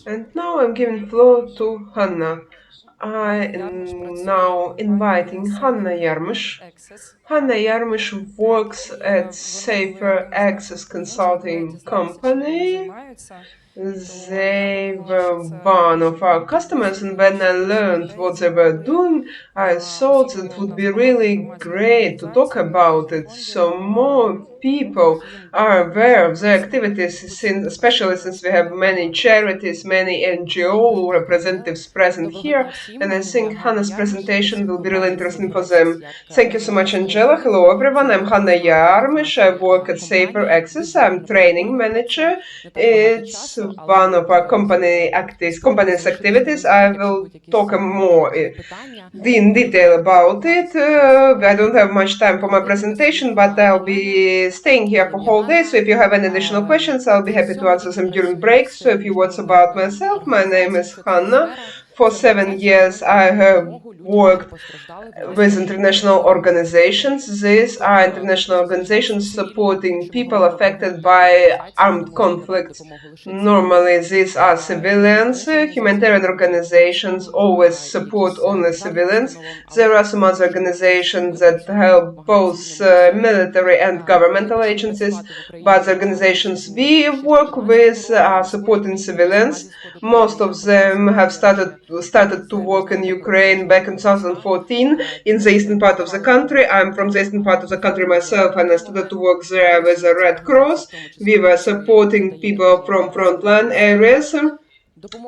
And now I'm giving floor to Hanna. I am now inviting Hanna Yarmysh. Hanna Yarmysh works at Safer Access Consulting Company. They were one of our customers, and when I learned what they were doing, I thought it would be really great to talk about it so more people are aware of their activities, especially since we have many charities, many NGO representatives present here, and I think Hannah's presentation will be really interesting for them. Thank you so much, Angela. Hello, everyone. I'm Hanna Yarmysh. I work at Safer Access. I'm training manager. It's one of our company's activities. I will talk more in detail about it. I don't have much time for my presentation, but I'll be staying here for whole day. So if you have any additional questions, I'll be happy to answer them during breaks. So if you want about myself, my name is Hanna. For 7 years, I have worked with international organizations. These are international organizations supporting people affected by armed conflicts. Normally, these are civilians. Humanitarian organizations always support only civilians. There are some other organizations that help both military and governmental agencies, but the organizations we work with are supporting civilians. Most of them have started to work in Ukraine back in 2014 in the eastern part of the country. I'm from the eastern part of the country myself, and I started to work there with the Red Cross. We were supporting people from frontline areas.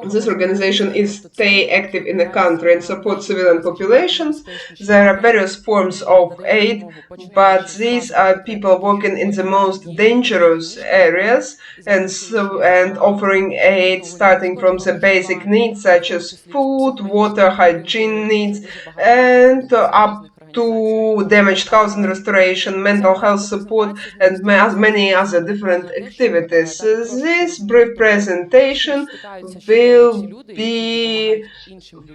This organization is stay active in the country and support civilian populations. There are various forms of aid, but these are people working in the most dangerous areas and offering aid starting from the basic needs such as food, water, hygiene needs, and up to damaged housing restoration, mental health support, and many other different activities. This brief presentation will be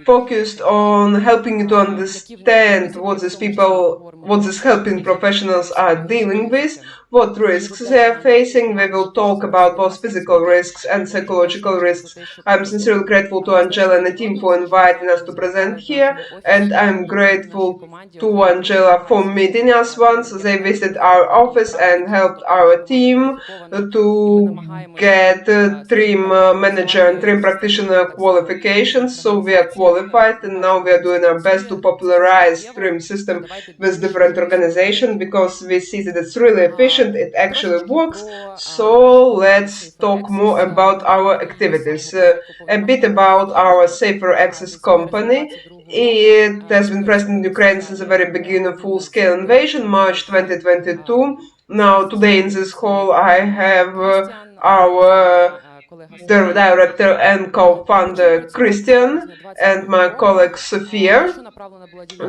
focused on helping you to understand what these helping professionals are dealing with, what risks they are facing. We will talk about both physical risks and psychological risks. I'm sincerely grateful to Angela and the team for inviting us to present here, and I'm grateful to Angela for meeting us once. They visited our office and helped our team to get trim manager and trim practitioner qualifications. So we are qualified, and now we are doing our best to popularize trim system with different organizations because we see that it's really efficient, it actually works. So let's talk more about our activities. A bit about our Safer Access company. It has been present in Ukraine since the very beginning of full-scale invasion, March 2022. Now, today in this hall, I have our director and co-founder Christian and my colleague Sophia.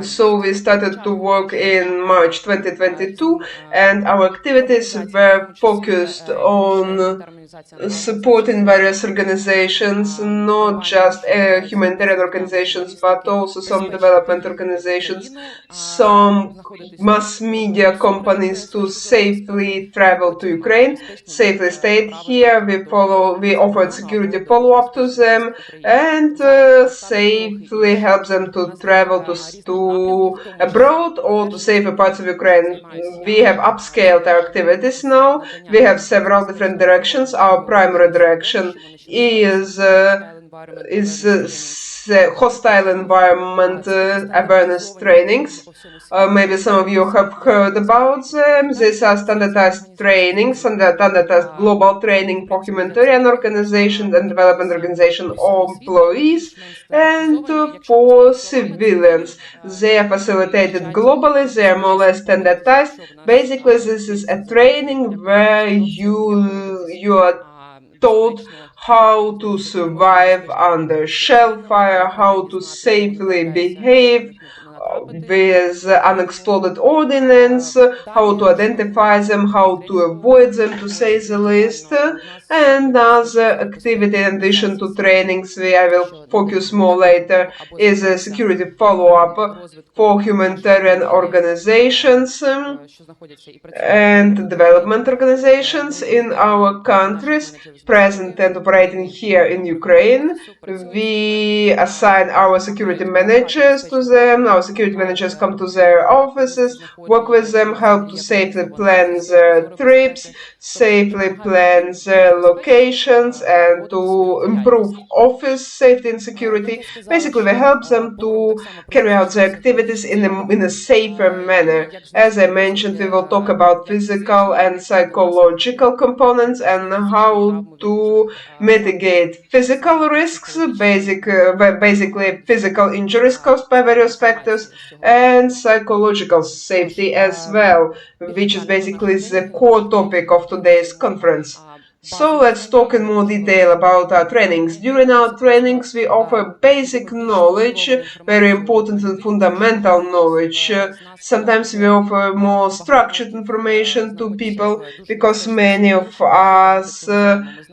So we started to work in March 2022, and our activities were focused on supporting various organizations, not just humanitarian organizations, but also some development organizations, some mass media companies to safely travel to Ukraine, safely stayed here. We offered security follow-up to them and safely help them to travel to abroad or to safer parts of Ukraine. We have upscaled our activities now. We have several different directions. Our primary direction is hostile environment awareness trainings. Maybe some of you have heard about them. These are standardized trainings, standardized global training for humanitarian organizations and development organization employees and for civilians. They are facilitated globally. They are more or less standardized. Basically, this is a training where you are taught how to survive under shell fire, how to safely behave with unexploded ordnance, how to identify them, how to avoid them, to say the least, and other activity in addition to trainings. I will focus more later is a security follow-up for humanitarian organizations and development organizations in our countries present and operating here in Ukraine. We assign our security managers to them. Our security managers come to their offices, work with them, help to safely plan their trips, safely plan their locations, and to improve office safety and security. Basically, we help them to carry out their activities in a safer manner. As I mentioned, we will talk about physical and psychological components and how to mitigate physical risks, basically physical injuries caused by various factors, and psychological safety as well, which is basically the core topic of today's conference. So let's talk in more detail about our trainings. During our trainings, we offer basic knowledge, very important and fundamental knowledge. Sometimes we offer more structured information to people because many of us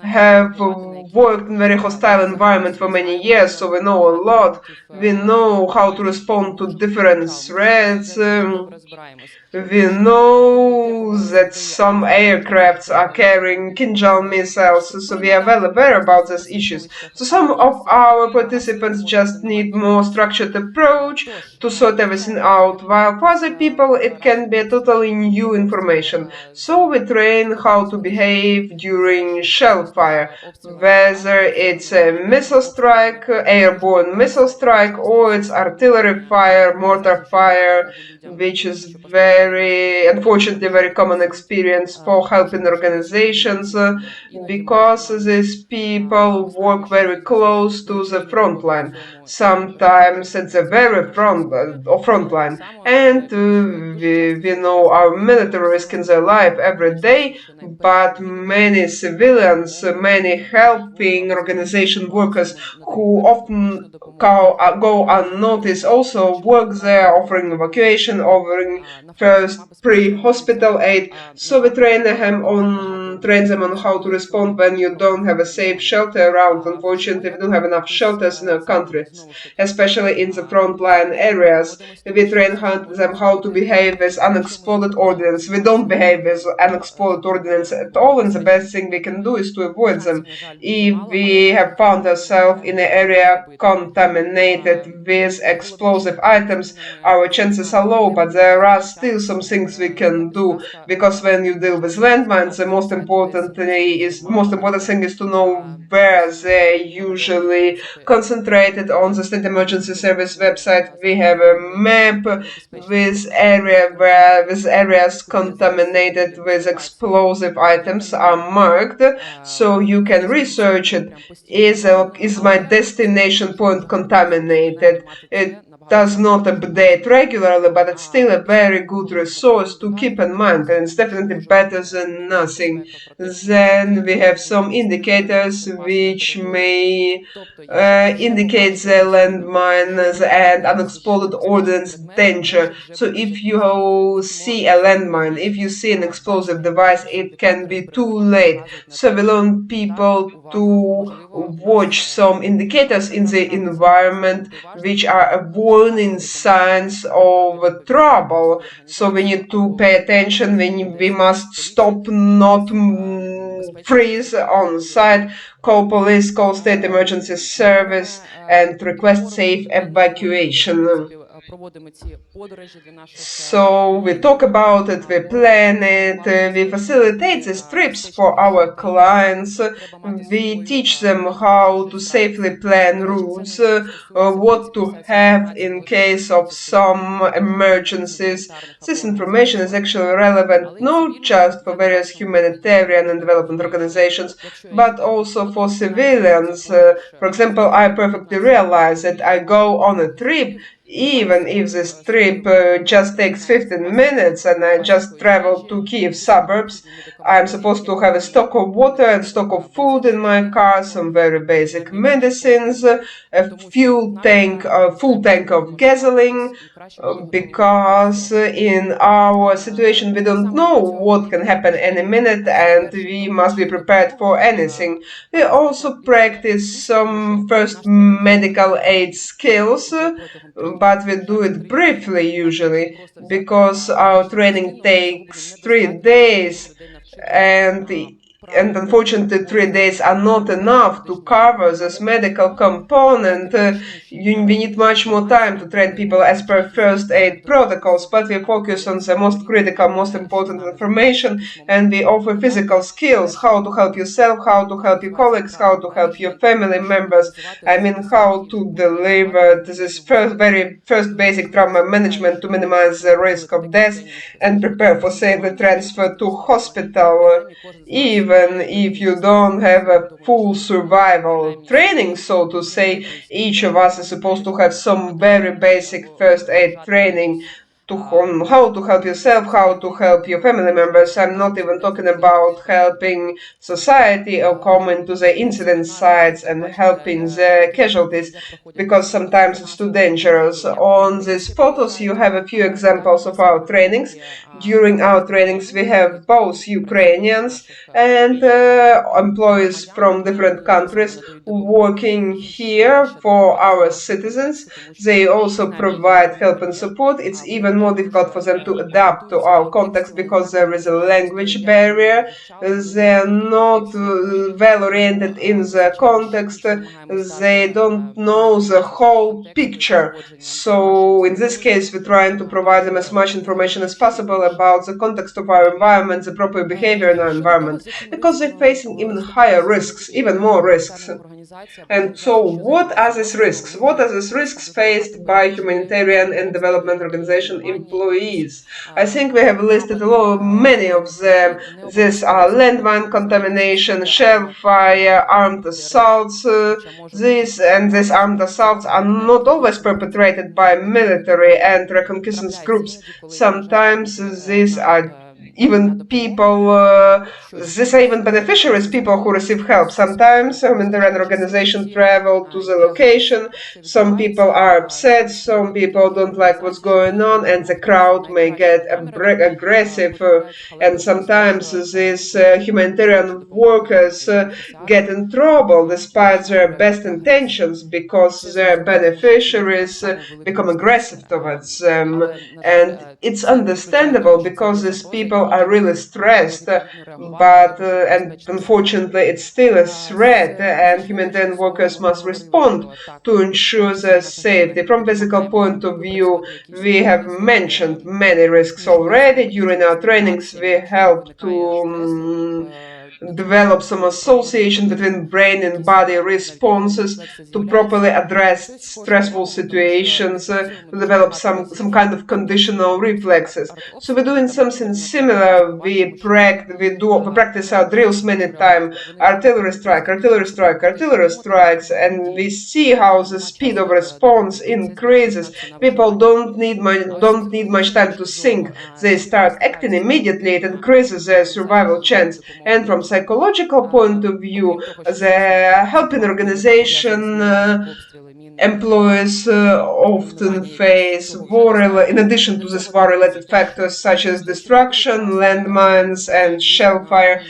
have worked in very hostile environment for many years, so we know a lot. We know how to respond to different threats. We know that some aircrafts are carrying Kinjal missiles, so we are well aware about these issues. So some of our participants just need more structured approach to sort everything out, while for other people it can be totally new information. So we train how to behave during shell fire, whether it's a missile strike, airborne missile strike, or it's artillery fire, mortar fire, which is very, unfortunately, very common experience for helping organizations because these people work very close to the front line, sometimes at the very front line. And we know our military risk in their life every day, but many civilians, many helping organization workers who often go unnoticed also work there, offering evacuation, offering first pre-hospital aid. So we train them on how to respond when you don't have a safe shelter around. Unfortunately, we don't have enough shelters in our countries, especially in the frontline areas. We train them how to behave with unexploded ordnance. We don't behave with unexploded ordnance at all, and the best thing we can do is to avoid them. If we have found ourselves in an area contaminated with explosive items, our chances are low, but there are still some things we can do, because when you deal with landmines, the most important thing is to know where they're usually concentrated. On the State Emergency Service website, we have a map with areas contaminated with explosive items are marked, so you can research it. Is my destination point contaminated? It does not update regularly, but it's still a very good resource to keep in mind, and it's definitely better than nothing. Then we have some indicators which may indicate the landmines and unexploded ordnance danger. So if you see a landmine, if you see an explosive device, it can be too late. So we learn people to watch some indicators in the environment which are warning signs of trouble. So we need to pay attention. We must stop, not freeze on site, call police, call state emergency service, and request safe evacuation. So we talk about it, we plan it, we facilitate these trips for our clients, we teach them how to safely plan routes, what to have in case of some emergencies. This information is actually relevant not just for various humanitarian and development organizations, but also for civilians. For example, I perfectly realize that I go on a trip. even if this trip just takes 15 minutes and I just travel to Kiev suburbs, I'm supposed to have a stock of water and stock of food in my car, some very basic medicines, a full tank of gasoline, because in our situation we don't know what can happen any minute and we must be prepared for anything. We also practice some first medical aid skills, but we do it briefly usually because our training takes 3 days and and unfortunately 3 days are not enough to cover this medical component. We need much more time to train people as per first aid protocols, but we focus on the most critical, most important information, and we offer physical skills, how to help yourself, how to help your colleagues, how to help your family members. I mean, how to deliver this very first basic trauma management to minimize the risk of death and prepare for safe transfer to hospital. Even if you don't have a full survival training, so to say, each of us is supposed to have some very basic first aid training to how to help yourself, how to help your family members. I'm not even talking about helping society or coming to the incident sites and helping the casualties, because sometimes it's too dangerous. On these photos, you have a few examples of our trainings. During our trainings, we have both Ukrainians and employees from different countries working here for our citizens. They also provide help and support. It's even more difficult for them to adapt to our context because there is a language barrier. They're not well oriented in the context. They don't know the whole picture. So in this case, we're trying to provide them as much information as possible about the context of our environment, the proper behavior in our environment, because they're facing even higher risks, even more risks. And so, what are these risks? What are these risks faced by humanitarian and development organization employees? I think we have listed many of them. These are landmine contamination, shell fire, armed assaults. These armed assaults are not always perpetrated by military and reconnaissance groups. Sometimes these are even people, these are even beneficiaries, people who receive help. Sometimes humanitarian organizations travel to the location. Some people are upset, some people don't like what's going on, and the crowd may get aggressive. And sometimes these humanitarian workers get in trouble despite their best intentions because their beneficiaries become aggressive towards them. And it's understandable because these people are really stressed, but and unfortunately it's still a threat, and humanitarian workers must respond to ensure their safety. From physical point of view, we have mentioned many risks already. During our trainings, we help to develop some association between brain and body responses to properly address stressful situations, to develop some kind of conditional reflexes. So we're doing something similar. We practice our drills many times. Artillery strikes, and we see how the speed of response increases. People don't need much time to think. They start acting immediately. It increases their survival chance. And from psychological point of view, the helping organization employees often face in addition to these war-related factors such as destruction, landmines, and shell fire,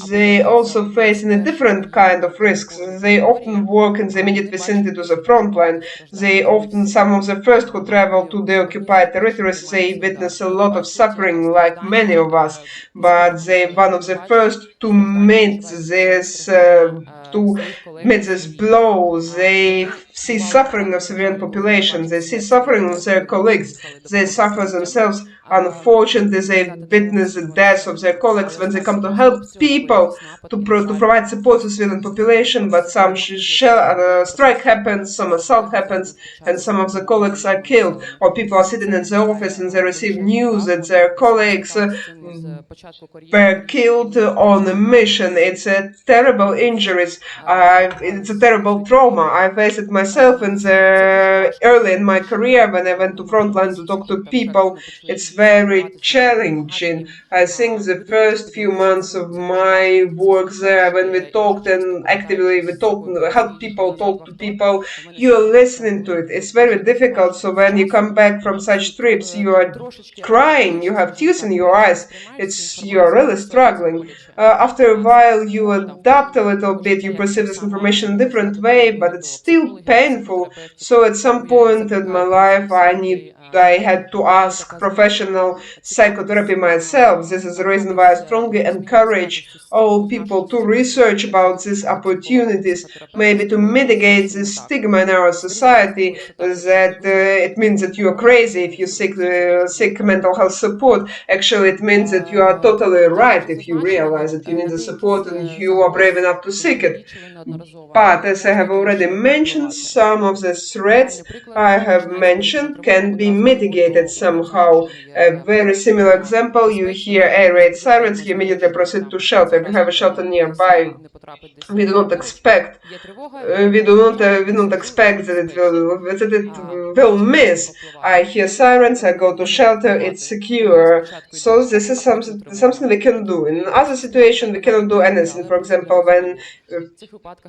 they also face a different kind of risks. They often work in the immediate vicinity to the front line. Some of the first who travel to the occupied territories, they witness a lot of suffering like many of us, but they one of the first to meet this blow. They see suffering of civilian population. They see suffering of their colleagues. They suffer themselves. Unfortunately, they witness the death of their colleagues when they come to help people to provide support to civilian population. But some strike happens, some assault happens, and some of the colleagues are killed. Or people are sitting in the office and they receive news that their colleagues were killed on a mission. It's a terrible injuries. It's a terrible trauma. I faced it myself myself in the early in my career when I went to frontline to talk to people. It's very challenging. I think the first few months of my work there, when we talked and actively we talked, help people talk to people, you're listening to it. It's very difficult. So when you come back from such trips, you are crying, you have tears in your eyes. You're really struggling. After a while, you adapt a little bit, you perceive this information in a different way, but it's still painful. So at some point in my life, I had to ask professional psychotherapy myself. This is the reason why I strongly encourage all people to research about these opportunities, maybe to mitigate this stigma in our society that it means that you are crazy if you seek mental health support. Actually, it means that you are totally right if you realize that you need the support and you are brave enough to seek it. But as I have already mentioned, some of the threats I have mentioned can be mitigated somehow. A very similar example, you hear air raid sirens, you immediately proceed to shelter. If you have a shelter nearby, we do not expect we don't expect that it will miss. I hear sirens, I go to shelter, it's secure. So this is something we can do. In other situations, we cannot do anything. For example, when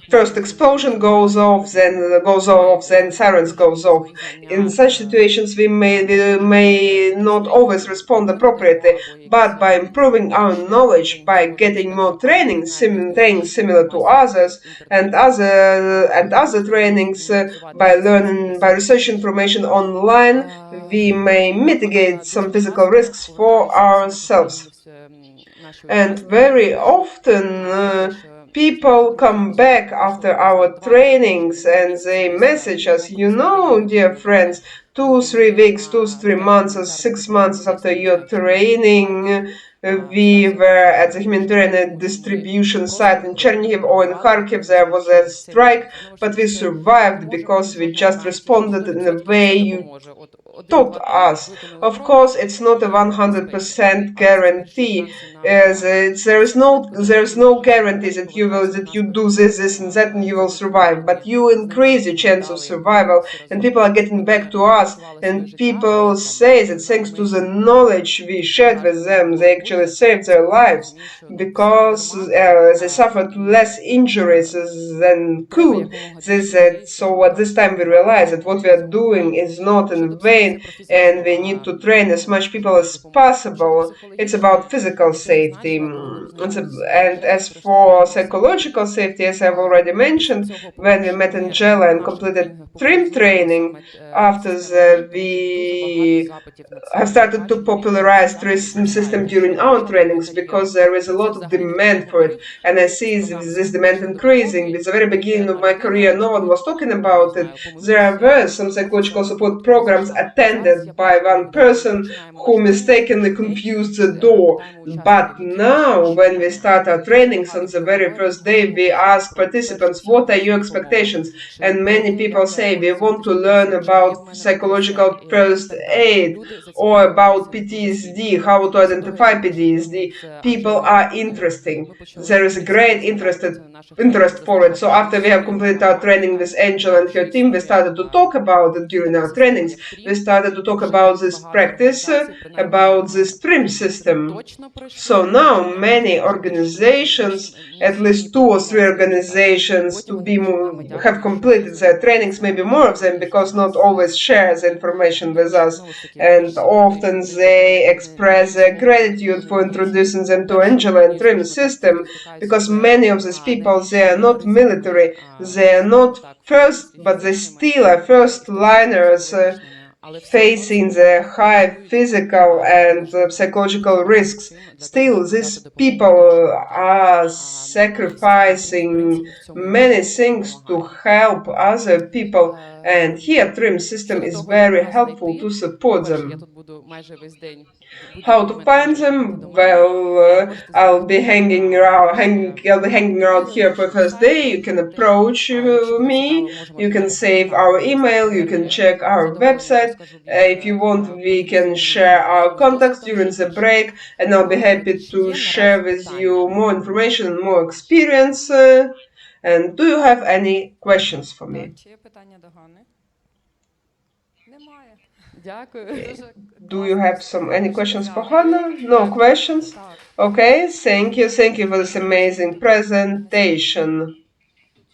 first explosion goes off, then sirens goes off. In such situations, we may not always respond appropriately, but by improving our knowledge, by getting more training similar to others, and other trainings, by research information online, we may mitigate some physical risks for ourselves. And very often, people come back after our trainings and they message us, dear friends, 2-3 weeks, 2-3 months, or 6 months after your training, we were at the humanitarian distribution site in Chernihiv or in Kharkiv. There was a strike, but we survived because we just responded in a way you taught us. Of course, it's not a 100% guarantee. There is no guarantee that you do this and that and you will survive. But you increase your chance of survival, and people are getting back to us, and people say that thanks to the knowledge we shared with them, they actually saved their lives because they suffered less injuries than could. So at this time we realize that what we are doing is not in vain, and we need to train as much people as possible. It's about physical safety. And as for psychological safety, as I've already mentioned, when we met in Jela and completed trim training, after that we have started to popularize tourism system during our trainings because there is a lot of demand for it, and I see this demand increasing. At the very beginning of my career, no one was talking about it. There were some psychological support programs attended by one person who mistakenly confused the door. But now, when we start our trainings on the very first day, we ask participants, what are your expectations? And many people say, we want to learn about psychological first aid or about PTSD, how to identify PTSD. People are interesting. There is a great interest for it. So after we have completed our training with Angel and her team, we started to talk about it during our trainings. We started to talk about this practice, about this trim system. So now many organizations, at least 2 or 3 organizations, have completed their trainings, maybe more of them, because not always share the information with us, and often they express their gratitude for introducing them to Angela and Trim system, because many of these people, they are not military, they are not first, but they still are first liners, facing the high physical and psychological risks. Still, these people are sacrificing many things to help other people, and here trim system is very helpful to support them. How to find them? Well, I'll be hanging around here for first day. You can approach me. You can save our email. You can check our website. If you want, we can share our contacts during the break, and I'll be happy to share with you more information and more experience. And do you have any questions for me? Do you have any questions for Hannah? No questions? Okay, thank you for this amazing presentation.